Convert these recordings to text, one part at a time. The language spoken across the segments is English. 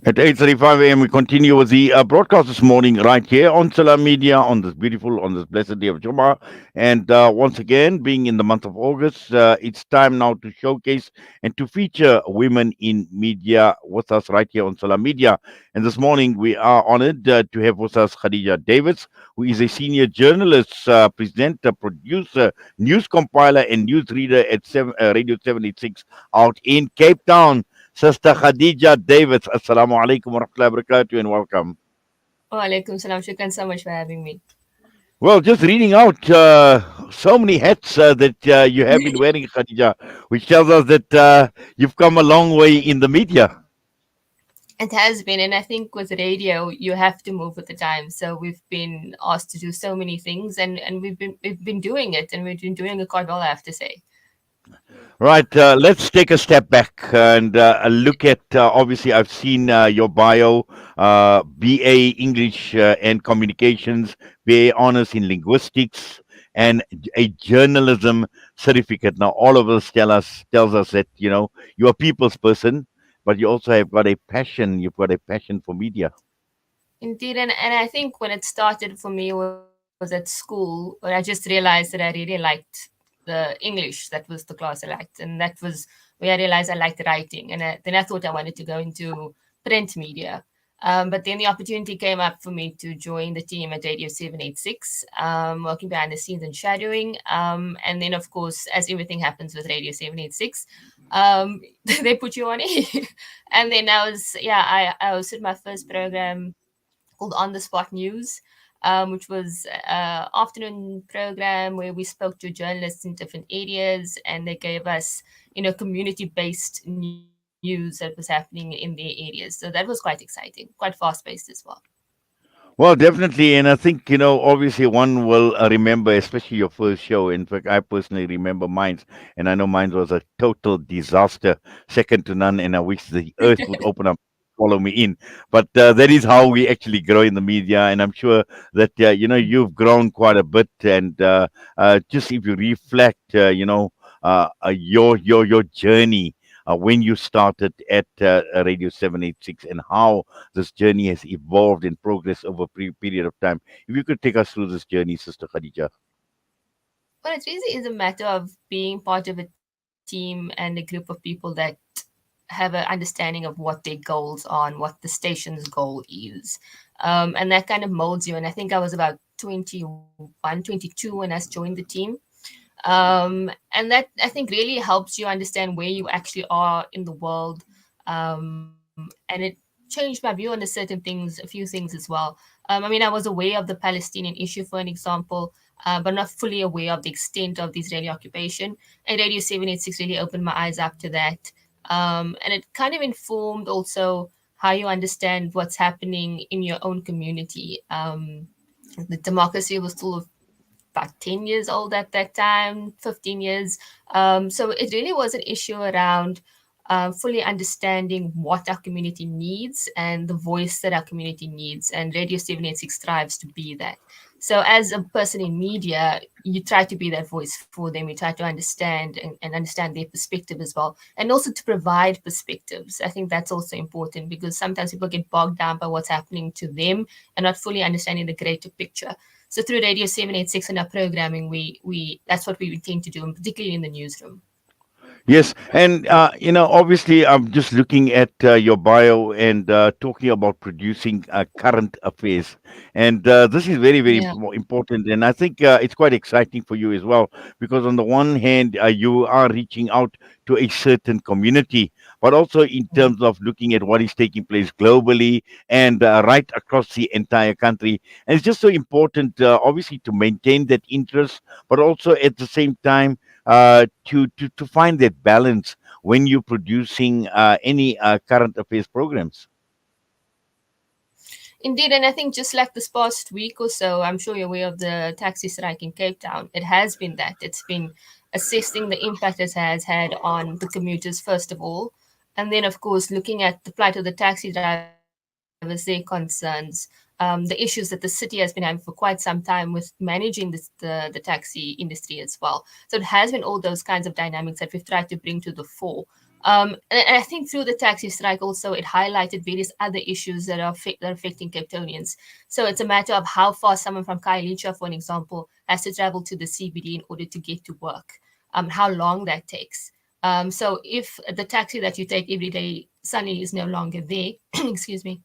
At 8:35 a.m., we continue with the broadcast this morning right here on Salam Media on this beautiful, on this blessed day of Jummah. And once again, being in the month of August, it's time now to showcase and to feature women in media with us right here on Salam Media. And this morning, we are honored to have with us Gadija Davids, who is a senior journalist, presenter, producer, news compiler, and news reader at Radio 786 out in Cape Town. Sister Gadija Davids, Assalamu alaikum wa rahmatullahi wa barakatuh, and welcome. Walaikum salam. Shukran so much for having me. Well, just reading out so many hats that you have been wearing, Khadija, which tells us that you've come a long way in the media. It has been, and I think with radio, you have to move with the times. So we've been asked to do so many things, and we've been doing it, and we've been doing it quite well, I have to say. Right, let's take a step back and look at. Obviously, I've seen your bio, BA English and Communications, BA Honors in Linguistics, and a journalism certificate. Now, all of us tells us that you're a people's person, but you also have got a passion. You've got a passion for media. Indeed, and I think when it started for me was at school, where I just realized that I really liked the English. That was the class I liked, and that was where I realized I liked writing. And then I thought I wanted to go into print media. But then the opportunity came up for me to join the team at Radio 786, working behind the scenes and shadowing. And then, of course, as everything happens with Radio 786, they put you on air. And then I hosted my first program called On the Spot News, which was afternoon program where we spoke to journalists in different areas, and they gave us, community-based news that was happening in their areas. So that was quite exciting, quite fast-paced as well. Well, definitely, and I think obviously, one will remember, especially your first show. In fact, I personally remember mine, and I know mine was a total disaster, second to none. And I wish the earth would open up, follow me in. But that is how we actually grow in the media, and I'm sure that you've grown quite a bit. And just if you reflect, your journey. When you started at Radio 786 and how this journey has evolved and progressed over a period of time. If you could take us through this journey, Sister Khadija. Well, it really is a matter of being part of a team and a group of people that have an understanding of what their goals are and what the station's goal is. And that kind of molds you. And I think I was about 21, 22 when I joined the team. And that I think really helps you understand where you actually are in the world. And it changed my view on a certain things, a few things as well. I mean, I was aware of the Palestinian issue, for an example, but not fully aware of the extent of the Israeli occupation. And Radio 786 really opened my eyes up to that. And it kind of informed also how you understand what's happening in your own community. The democracy was still about 10 years old at that time, 15 years. So it really was an issue around fully understanding what our community needs and the voice that our community needs. And Radio 786 strives to be that. So as a person in media, you try to be that voice for them. You try to understand and understand their perspective as well. And also to provide perspectives. I think that's also important because sometimes people get bogged down by what's happening to them and not fully understanding the greater picture. So through Radio 786 and our programming, we that's what we intend to do, and particularly in the newsroom. Yes, and obviously, I'm just looking at your bio and talking about producing current affairs, and this is very, very Yeah. important. And I think it's quite exciting for you as well, because on the one hand, you are reaching out to a certain community, but also in terms of looking at what is taking place globally and right across the entire country. And it's just so important, obviously, to maintain that interest, but also at the same time to find that balance when you're producing any current affairs programs. Indeed, and I think just like this past week or so, I'm sure you're aware of the taxi strike in Cape Town. It has been that. It's been assessing the impact it has had on the commuters, first of all. And then, of course, looking at the plight of the taxi drivers, their concerns, the issues that the city has been having for quite some time with managing the taxi industry as well. So it has been all those kinds of dynamics that we've tried to bring to the fore. And I think through the taxi strike also, it highlighted various other issues that are affecting Cape Townians. So it's a matter of how far someone from Khayelitsha, for an example, has to travel to the CBD in order to get to work, how long that takes. So if the taxi that you take every day suddenly is no longer there, excuse me,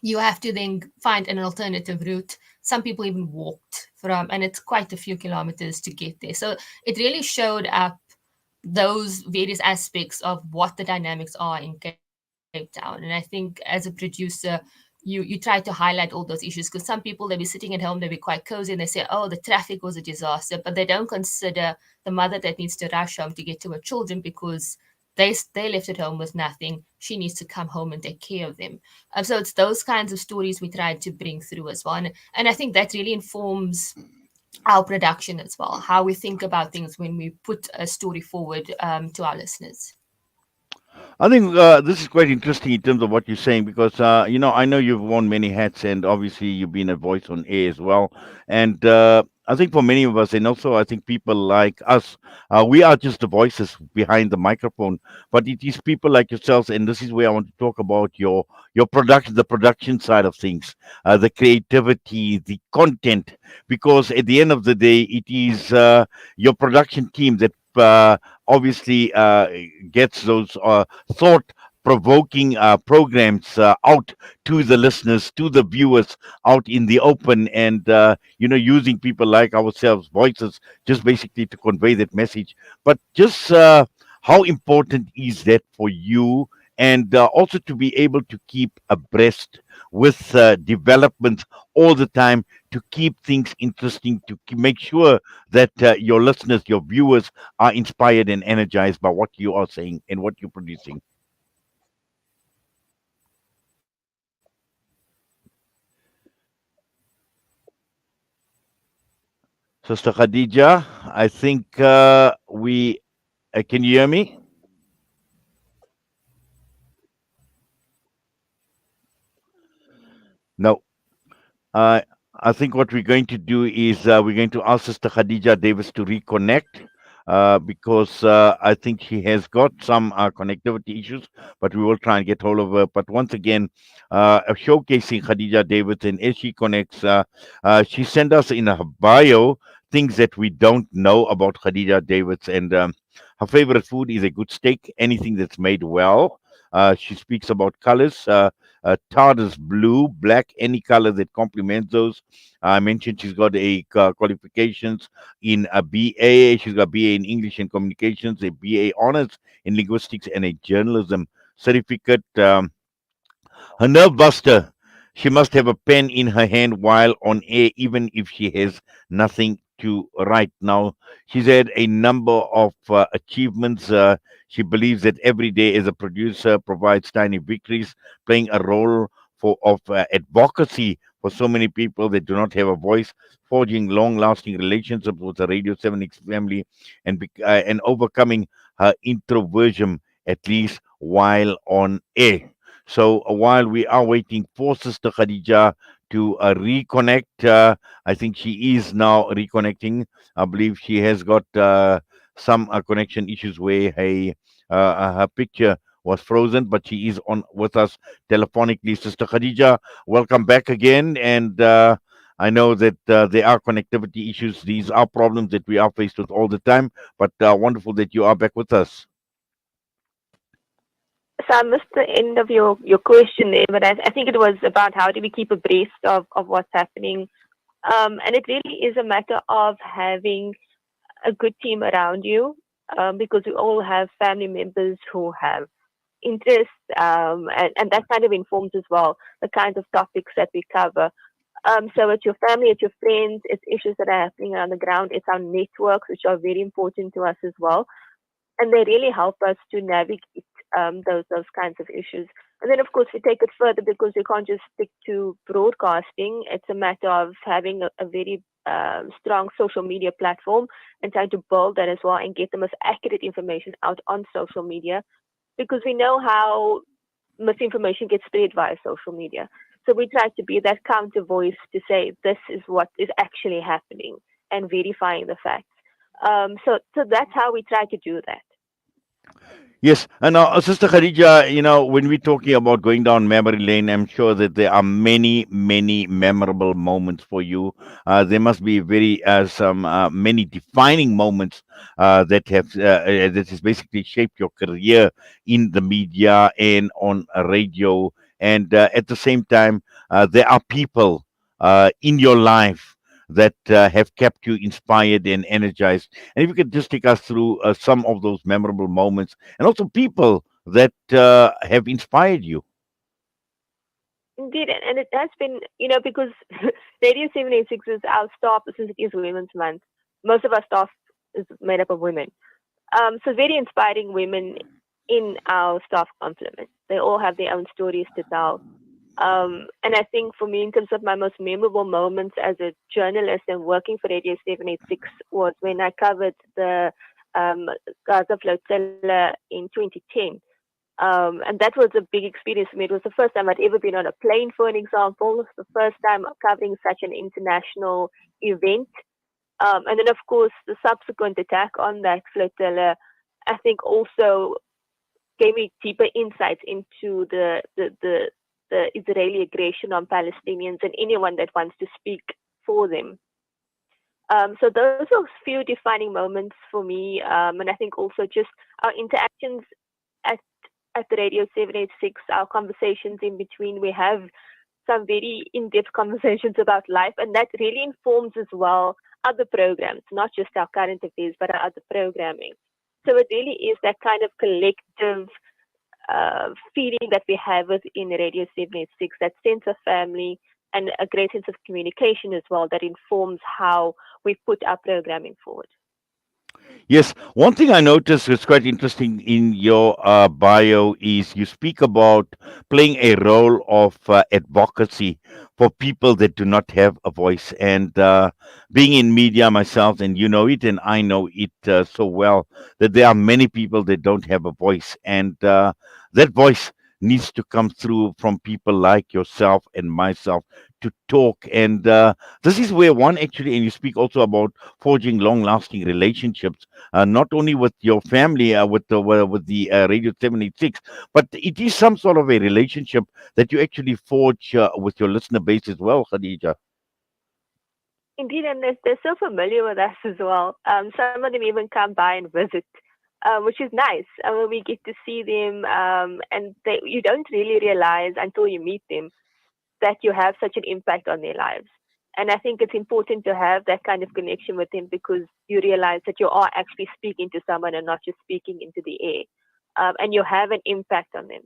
you have to then find an alternative route. Some people even walked from, and it's quite a few kilometers to get there. So it really showed up those various aspects of what the dynamics are in Cape Town. And I think as a producer, you try to highlight all those issues because some people they'll be sitting at home, they'll be quite cozy and they say, oh, the traffic was a disaster, but they don't consider the mother that needs to rush home to get to her children because they left at home with nothing. She needs to come home and take care of them. So it's those kinds of stories we tried to bring through as well. And I think that really informs our production as well, how we think about things when we put a story forward to our listeners. I think this is quite interesting in terms of what you're saying because I know you've worn many hats and obviously you've been a voice on air as well. And I think for many of us, and also I think people like us, we are just the voices behind the microphone. But it is people like yourselves, and this is where I want to talk about your production, the production side of things, the creativity, the content, because at the end of the day, it is your production team that. Obviously gets those thought provoking programs out to the listeners, to the viewers out in the open, and using people like ourselves, voices, just basically to convey that message. But just how important is that for you? And also to be able to keep abreast with developments all the time, to keep things interesting, to make sure that your listeners, your viewers, are inspired and energized by what you are saying and what you're producing. Sister Khadija, I think we can you hear me? No. Uh, I think what we're going to do is we're going to ask Sister Khadija Davis to reconnect because I think she has got some connectivity issues, but we will try and get hold of her. But once again, showcasing Khadija Davis, and as she connects, she sent us in her bio things that we don't know about Khadija Davis, and her favorite food is a good steak, anything that's made well. She speaks about colors. Tartar's blue, black, any color that complements those. I mentioned she's got a qualifications in a BA. She's got BA in English and Communications, a BA honors in linguistics, and a journalism certificate. Her nerve buster. She must have a pen in her hand while on air, even if she has nothing to write. Now, she's had a number of achievements. She believes that every day as a producer provides tiny victories, playing a role of advocacy for so many people that do not have a voice, forging long-lasting relationships with the Radio 7X family, and overcoming her introversion, at least while on air. So while we are waiting for Sister Khadija to reconnect, I think she is now reconnecting. I believe she has got some connection issues where her picture was frozen, but she is on with us telephonically. Sister Khadija, welcome back again. And I know that there are connectivity issues. These are problems that we are faced with all the time, but wonderful that you are back with us. So I missed the end of your question there, but I think it was about how do we keep abreast of what's happening. And it really is a matter of having a good team around you, because we all have family members who have interests, and that kind of informs as well the kinds of topics that we cover. So it's your family, it's your friends, it's issues that are happening on the ground, it's our networks, which are very important to us as well, and they really help us to navigate those kinds of issues. And then, of course, we take it further because we can't just stick to broadcasting. It's a matter of having a very strong social media platform and trying to build that as well and get the most accurate information out on social media, because we know how misinformation gets spread via social media. So we try to be that counter voice to say this is what is actually happening and verifying the facts. So that's how we try to do that. Yes, and Sister Khadija, when we're talking about going down memory lane, I'm sure that there are many, many memorable moments for you. There must be very some many defining moments that has basically shaped your career in the media and on radio. And at the same time, there are people in your life that have kept you inspired and energized. And if you could just take us through some of those memorable moments and also people that have inspired you. Indeed, and it has been, because Radio 786 is our staff, since it is Women's Month, most of our staff is made up of women. So very inspiring women in our staff complement. They all have their own stories to tell. And I think for me, in terms of my most memorable moments as a journalist and working for Radio 786 was when I covered the Gaza flotilla in 2010. And that was a big experience for me. It was the first time I'd ever been on a plane, for an example. It was the first time covering such an international event. And then, of course, the subsequent attack on that flotilla, I think, also gave me deeper insights into the Israeli aggression on Palestinians and anyone that wants to speak for them. So those are a few defining moments for me. And I think also just our interactions at the Radio 786, our conversations in between. We have some very in-depth conversations about life, and that really informs as well other programs, not just our current affairs, but our other programming. So it really is that kind of collective feeling that we have within Radio 786, that sense of family and a great sense of communication as well that informs how we put our programming forward. Yes, one thing I noticed is quite interesting in your bio is you speak about playing a role of advocacy for people that do not have a voice. And being in media myself, and you know it, and I know it so well, that there are many people that don't have a voice. And that voice needs to come through from people like yourself and myself to talk. And this is where one actually, and you speak also about forging long lasting relationships not only with your family, with the Radio 786, but it is some sort of a relationship that you actually forge with your listener base as well, Khadija. Indeed, and they're so familiar with us as well. Some of them even come by and visit, which is nice. When we get to see them, and you don't really realize until you meet them that you have such an impact on their lives. And I think it's important to have that kind of connection with them because you realize that you are actually speaking to someone and not just speaking into the air. And you have an impact on them.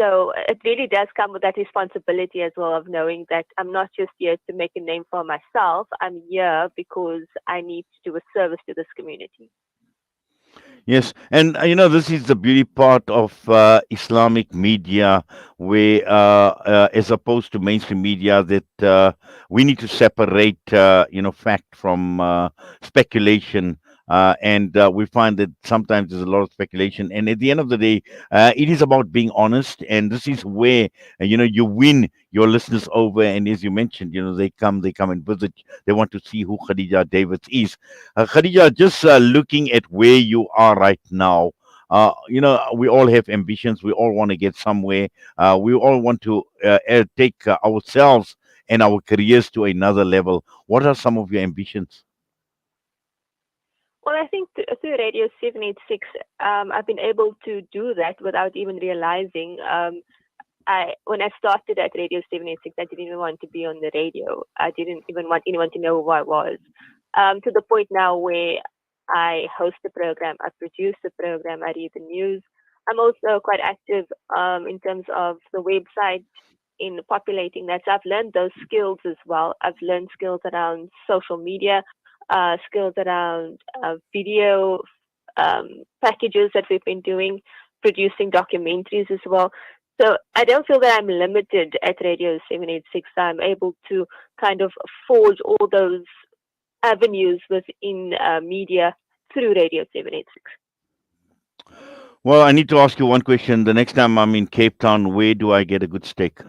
So it really does come with that responsibility as well of knowing that I'm not just here to make a name for myself. I'm here because I need to do a service to this community. Yes, and this is the beauty part of Islamic media, where, as opposed to mainstream media, that we need to separate, fact from speculation. And we find that sometimes there's a lot of speculation, and at the end of the day, it is about being honest. And this is where you win your listeners over. And as you mentioned, they come and visit. They want to see who Khadija Davids is. Khadija, just looking at where you are right now, we all have ambitions. We all want to get somewhere. We all want to take ourselves and our careers to another level. What are some of your ambitions? Well, I think through Radio 786, I've been able to do that without even realizing. When I started at Radio 786, I didn't even want to be on the radio. I didn't even want anyone to know who I was. To the point now where I host the program, I produce the program, I read the news. I'm also quite active in terms of the website in populating that. So I've learned those skills as well. I've learned skills around social media, skills around video packages that we've been doing, producing documentaries as well. So I don't feel that I'm limited at Radio 786. I'm able to kind of forge all those avenues within media through Radio 786. Well, I need to ask you one question. The next time I'm in Cape Town, where do I get a good steak?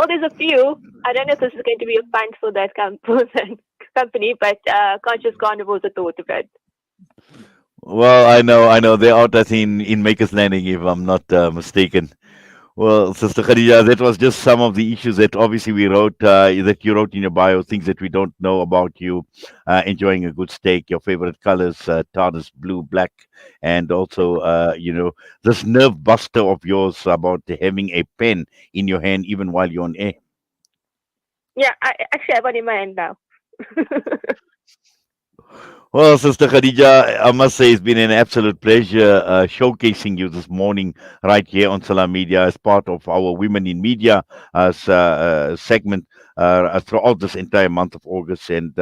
Oh, there's a few. I don't know if this is going to be a fund for that for that company, but Conscious Carnival is a thought of it. Well, I know. They're out, I think, in Maker's Landing, if I'm not mistaken. Well, Sister Khadija, that was just some of the issues that obviously we wrote, that you wrote in your bio, things that we don't know about you. Enjoying a good steak, your favorite colors, TARDIS, blue, black, and also, this nerve buster of yours about having a pen in your hand even while you're on air. Yeah, actually I have one in my hand now. Well, Sister Khadija, I must say it's been an absolute pleasure showcasing you this morning right here on Salam Media as part of our Women in Media segment throughout this entire month of August. And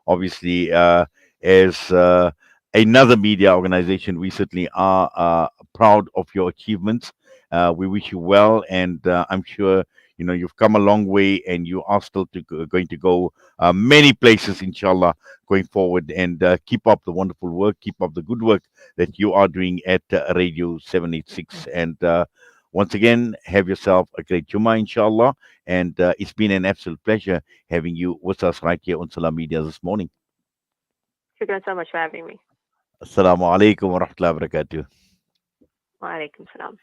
obviously, as another media organization, we certainly are proud of your achievements. We wish you well, and I'm sure you've come a long way, and you are still going to go many places, inshallah, going forward, and keep up the wonderful work, keep up the good work that you are doing at Radio 786. And once again, have yourself a great Jummah, inshallah. And it's been an absolute pleasure having you with us right here on Salam Media this morning. Shukran so much for having me. Assalamu alaikum wa rahmatullahi wa barakatuh. Wa alaikum salam.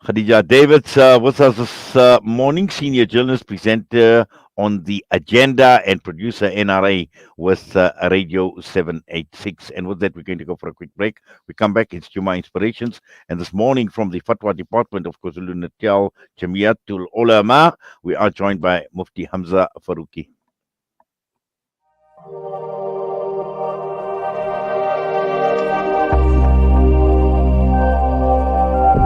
Gadija Davids with us this morning, senior journalist, presenter on the agenda, and producer NRA with Radio 786. And with that, we're going to go for a quick break. We come back, it's Juma Inspirations. And this morning, from the Fatwa Department of KwaZulu Natal, Jamiatul Ulama, we are joined by Mufti Hamza Faruqi.